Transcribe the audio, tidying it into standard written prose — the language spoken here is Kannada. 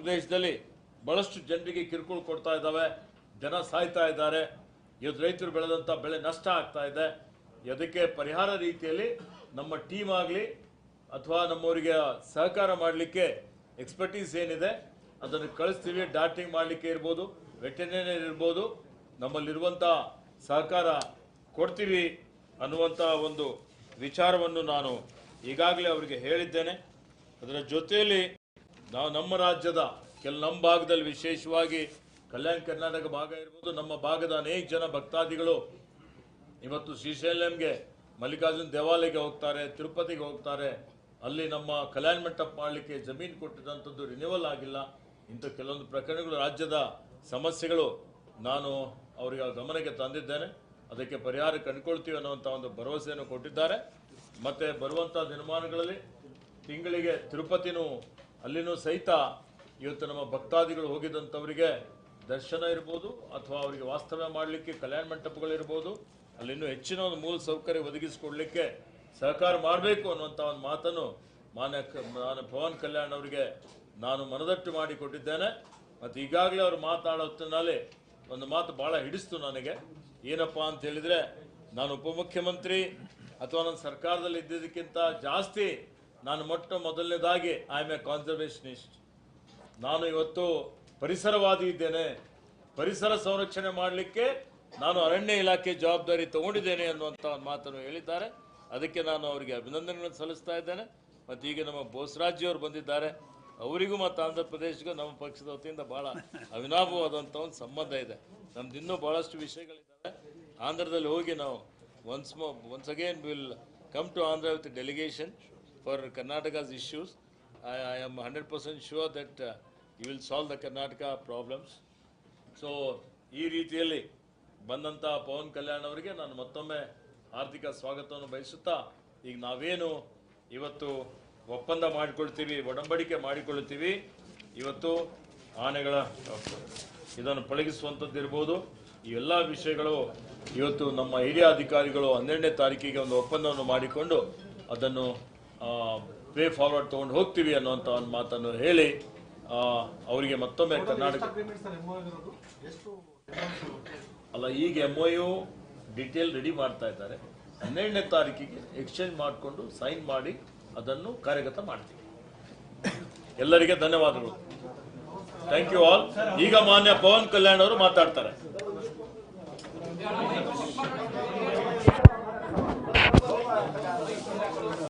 ಪ್ರದೇಶದಲ್ಲಿ ಬಹಳಷ್ಟು ಜನರಿಗೆ ಕಿರುಕುಳ ಕೊಡ್ತಾ ಇದ್ದಾವೆ, ಜನ ಸಾಯ್ತಾ ಇದ್ದಾರೆ, ಇವತ್ತು ರೈತರು ಬೆಳೆದಂಥ ಬೆಳೆ ನಷ್ಟ ಆಗ್ತಾ ಇದೆ. ಅದಕ್ಕೆ ಪರಿಹಾರ ರೀತಿಯಲ್ಲಿ ನಮ್ಮ ಟೀಮ್ ಆಗಲಿ ಅಥವಾ ನಮ್ಮವರಿಗೆ ಸಹಕಾರ ಮಾಡಲಿಕ್ಕೆ ಎಕ್ಸ್ಪರ್ಟೀಸ್ ಏನಿದೆ ಅದನ್ನು ಕಳಿಸ್ತೀವಿ. ಡಾಟಿಂಗ್ ಮಾಡಲಿಕ್ಕೆ ಇರ್ಬೋದು, ವೆಟರ್ನರಿ ಇರ್ಬೋದು, ನಮ್ಮಲ್ಲಿರುವಂಥ ಸಹಕಾರ ಕೊಡ್ತೀವಿ ಅನ್ನುವಂಥ ಒಂದು ವಿಚಾರವನ್ನು ನಾನು ಈಗಾಗಲೇ ಅವರಿಗೆ ಹೇಳಿದ್ದೇನೆ. ಅದರ ಜೊತೆಯಲ್ಲಿ ನಾವು ನಮ್ಮ ರಾಜ್ಯದ ನಮ್ಮ ಭಾಗದಲ್ಲಿ ವಿಶೇಷವಾಗಿ ಕಲ್ಯಾಣ ಕರ್ನಾಟಕ ಭಾಗ ಇರ್ಬೋದು, ನಮ್ಮ ಭಾಗದ ಅನೇಕ ಜನ ಭಕ್ತಾದಿಗಳು ಇವತ್ತು ಶ್ರೀಶೈಲಂಗೆ ಮಲ್ಲಿಕಾರ್ಜುನ ದೇವಾಲಯಕ್ಕೆ ಹೋಗ್ತಾರೆ, ತಿರುಪತಿಗೆ ಹೋಗ್ತಾರೆ. ಅಲ್ಲಿ ನಮ್ಮ ಕಲ್ಯಾಣ ಮಂಟಪ ಮಾಡಲಿಕ್ಕೆ ಜಮೀನು ಕೊಟ್ಟಿದ್ದಂಥದ್ದು ರಿನ್ಯೂವಲ್ ಆಗಿಲ್ಲ. ಇಂಥ ಕೆಲವೊಂದು ಪ್ರಕರಣಗಳು, ರಾಜ್ಯದ ಸಮಸ್ಯೆಗಳು ನಾನು ಅವರಿಗೆ ಗಮನಕ್ಕೆ ತಂದಿದ್ದೇನೆ. ಅದಕ್ಕೆ ಪರಿಹಾರ ಕಂಡುಕೊಳ್ತೀವಿ ಅನ್ನುವಂಥ ಒಂದು ಭರವಸೆಯನ್ನು ಕೊಟ್ಟಿದ್ದಾರೆ. ಮತ್ತು ಬರುವಂಥ ದಿನಮಾನಗಳಲ್ಲಿ ತಿಂಗಳಿಗೆ ತಿರುಪತಿನೂ ಅಲ್ಲಿನೂ ಸಹಿತ ಇವತ್ತು ನಮ್ಮ ಭಕ್ತಾದಿಗಳು ಹೋಗಿದ್ದಂಥವರಿಗೆ ದರ್ಶನ ಇರ್ಬೋದು ಅಥವಾ ಅವರಿಗೆ ವಾಸ್ತವ್ಯ ಮಾಡಲಿಕ್ಕೆ ಕಲ್ಯಾಣ ಮಂಟಪಗಳಿರ್ಬೋದು, ಅಲ್ಲಿನ್ನೂ ಹೆಚ್ಚಿನ ಒಂದು ಮೂಲ ಸೌಕರ್ಯ ಒದಗಿಸಿಕೊಡ್ಲಿಕ್ಕೆ ಸಹಕಾರ ಮಾಡಬೇಕು ಅನ್ನುವಂಥ ಒಂದು ಮಾತನ್ನು ನಾನು ಪವನ್ ಕಲ್ಯಾಣ್ ಅವರಿಗೆ ನಾನು ಮನದಟ್ಟು ಮಾಡಿ ಕೊಟ್ಟಿದ್ದೇನೆ. ಮತ್ತು ಈಗಾಗಲೇ ಅವರು ಮಾತಾಡೋ ಹೊತ್ತಿನಲ್ಲಿ ಒಂದು ಮಾತು ಭಾಳ ಹಿಡಿಸ್ತು ನನಗೆ. ಏನಪ್ಪ ಅಂತ ಹೇಳಿದರೆ, ನಾನು ಉಪಮುಖ್ಯಮಂತ್ರಿ ಅಥವಾ ನನ್ನ ಸರ್ಕಾರದಲ್ಲಿ ಇದ್ದಿದ್ದಕ್ಕಿಂತ ಜಾಸ್ತಿ ನಾನು ಮೊದಲನೇದಾಗಿ ಐ ಆಮ್ ಎ ಕಾನ್ಸರ್ವೇಷನಿಸ್ಟ್. ನಾನು ಇವತ್ತು ಪರಿಸರವಾದಿ ಇದ್ದೇನೆ. ಪರಿಸರ ಸಂರಕ್ಷಣೆ ಮಾಡಲಿಕ್ಕೆ ನಾನು ಅರಣ್ಯ ಇಲಾಖೆ ಜವಾಬ್ದಾರಿ ತಗೊಂಡಿದ್ದೇನೆ ಅನ್ನುವಂಥ ಒಂದು ಮಾತನ್ನು ಹೇಳಿದ್ದಾರೆ. ಅದಕ್ಕೆ ನಾನು ಅವರಿಗೆ ಅಭಿನಂದನೆಗಳನ್ನು ಸಲ್ಲಿಸ್ತಾ ಇದ್ದೇನೆ. ಮತ್ತು ಈಗ ನಮ್ಮ ಬೋಸರಾಜಿಯವರು ಬಂದಿದ್ದಾರೆ, ಅವರಿಗೂ ಮತ್ತು ಆಂಧ್ರ ಪ್ರದೇಶಗೂ ನಮ್ಮ ಪಕ್ಷದ ವತಿಯಿಂದ ಭಾಳ ಅವಿನಾಭವಾದಂಥ ಒಂದು ಸಂಬಂಧ ಇದೆ. ನಮ್ದು ಇನ್ನೂ ಭಾಳಷ್ಟು ವಿಷಯಗಳಿದ್ದಾವೆ. ಆಂಧ್ರದಲ್ಲಿ ಹೋಗಿ ನಾವು once again will come to Andhra with a delegation for Karnataka's issues. I am 100% sure that you will solve the Karnataka problems. So ಈ ರೀತಿಯಲ್ಲಿ ಬಂದಂಥ ಪವನ್ ಕಲ್ಯಾಣ್ ಅವರಿಗೆ ನಾನು ಮತ್ತೊಮ್ಮೆ ಆರ್ಥಿಕ ಸ್ವಾಗತವನ್ನು ಬಯಸುತ್ತಾ, ಈಗ ನಾವೇನು ಇವತ್ತು ಒಪ್ಪಂದ ಮಾಡಿಕೊಳ್ತೀವಿ, ಒಡಂಬಡಿಕೆ ಮಾಡಿಕೊಳ್ತೀವಿ, ಇವತ್ತು ಆನೆಗಳ ಇದನ್ನು ಪಳಗಿಸುವಂಥದ್ದು ಇರ್ಬೋದು, ಈ ಎಲ್ಲ ವಿಷಯಗಳು ಇವತ್ತು ನಮ್ಮ ಹಿರಿಯ ಅಧಿಕಾರಿಗಳು 12ನೇ ತಾರೀಕಿಗೆ ಒಂದು ಒಪ್ಪಂದವನ್ನು ಮಾಡಿಕೊಂಡು ಅದನ್ನು ವೇ ಫಾರ್ವರ್ಡ್ ತೊಗೊಂಡು ಹೋಗ್ತೀವಿ ಅನ್ನುವಂಥ ಒಂದು ಮಾತನ್ನು ಹೇಳಿ ಅವರಿಗೆ ಮತ್ತೊಮ್ಮೆ ಕರ್ನಾಟಕ ಅಲ್ಲ, ಈಗ MOU ಡೀಟೇಲ್ ರೆಡಿ ಮಾಡ್ತಾ ಇದ್ದಾರೆ. 12ನೇ ತಾರೀಕಿಗೆ ಎಕ್ಸ್ಚೇಂಜ್ ಮಾಡಿಕೊಂಡು ಸೈನ್ ಮಾಡಿ ಅದನ್ನು ಕಾರ್ಯಗತ ಮಾಡ್ತೀವಿ. ಎಲ್ಲರಿಗೆ ಧನ್ಯವಾದಗಳು. Thank you all. ಈಗ ಮಾನ್ಯ ಪವನ್ ಕಲ್ಯಾಣ್ ಅವರು ಮಾತಾಡ್ತಾರೆ.